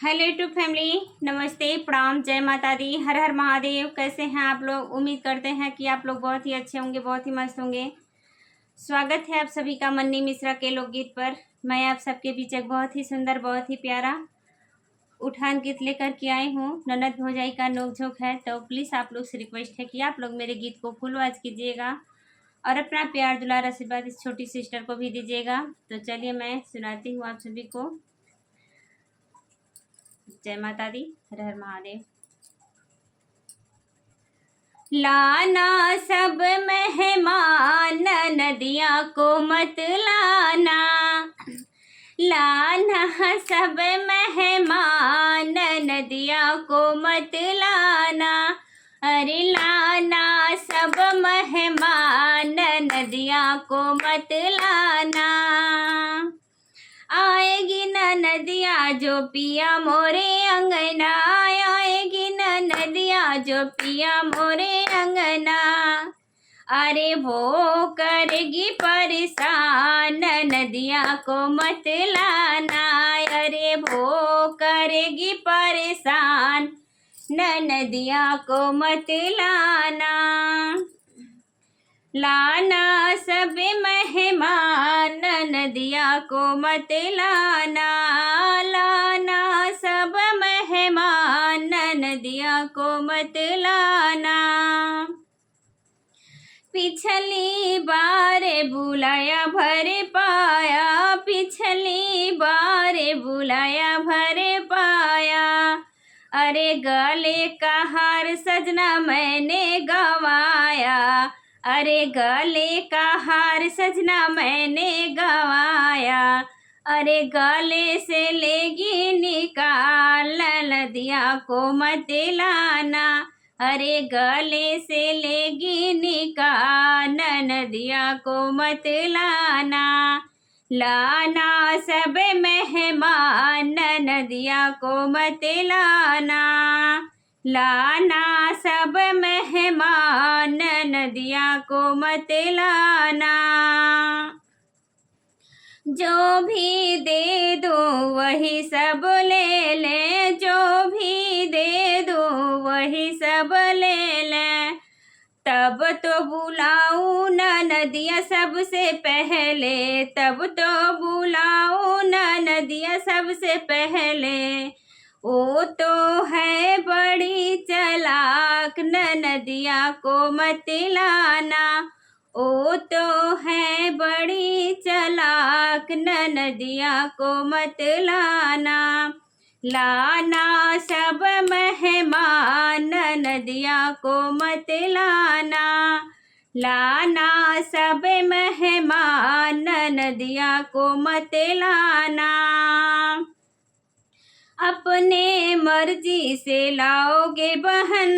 Hello YouTube family, नमस्ते, प्रणाम, जय माता दी, हर हर महादेव। कैसे हैं आप लोग? उम्मीद करते हैं कि आप लोग बहुत ही अच्छे होंगे, बहुत ही मस्त होंगे। स्वागत है आप सभी का मन्नी मिश्रा के लोकगीत पर। मैं आप सबके बीच एक बहुत ही सुंदर, बहुत ही प्यारा उठान गीत लेकर के आई हूँ। ननद भौजाई का नोकझोंक है, तो प्लीज़ आप लोग से रिक्वेस्ट है कि आप लोग मेरे गीत को फुल वॉच कीजिएगा और अपना प्यार दुलार आशीर्वाद इस छोटी सिस्टर को भी दीजिएगा। तो चलिए मैं सुनाती हूँ आप सभी को। जय माता दी, हर हर महादेव। लाना सब मेहमान, नदिया को मत लाना। लाना सब मेहमान, नदिया को मत लाना। अरे लाना सब मेहमान, नदिया को मत लाना। आएगी न नदिया जो पिया मोरे अंगना, आएगी न नदिया जो पिया मोरे अंगना। अरे वो करेगी परेशान, नदिया को मत लाना। अरे वो करेगी परेशान, नदिया को मत लाना। लाना सब मेहमान, नदिया को मत लाना। लाना सब मेहमान, नदिया को मत लाना। पिछली बार बुलाया भर पाया, पिछली बार बुलाया भर पाया। अरे गले का हार सजना मैंने गवाया, अरे गले का हार सजना मैंने गवाया। अरे गले से लेगी निकाल, नदिया को मत लाना। अरे गले से लेगी निकाल, नदिया को मत लाना। लाना सब मेहमान, नदिया को मत लाना। लाना सब मेहमान, नदिया को मत लाना। जो भी दे दो वही सब ले ले, जो भी दे दो वही सब ले ले। तब तो बुलाऊं न नदिया सबसे पहले, तब तो बुलाऊं न नदिया सबसे पहले। वो तो है बड़ी चालाक, न नदिया को मत लाना। ओ तो है बड़ी चालाक, न नदिया को मत लाना। लाना सब मेहमान, नदिया को मत लाना। लाना सब मेहमान, नदिया को मत लाना। अपने मर्जी से लाओगे बहन,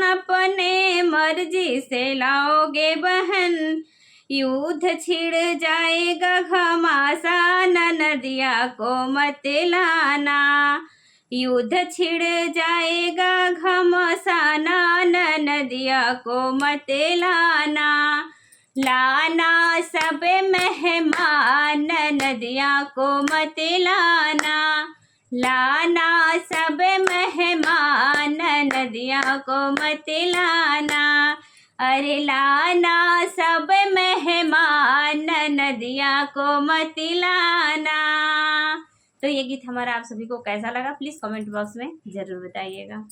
अपने मर्जी से लाओगे बहन। युद्ध छिड़ जाएगा घमासान, नदिया को मत लाना। युद्ध छिड़ जाएगा घमासाना, नदिया को मत लाना। लाना सब मेहमान, नदिया को मत लाना। लाना सब मेहमान, नदिया को मत लाना। अरे लाना सब मेहमान, नदिया को मत लाना। तो ये गीत हमारा आप सभी को कैसा लगा, प्लीज़ कमेंट बॉक्स में ज़रूर बताइएगा।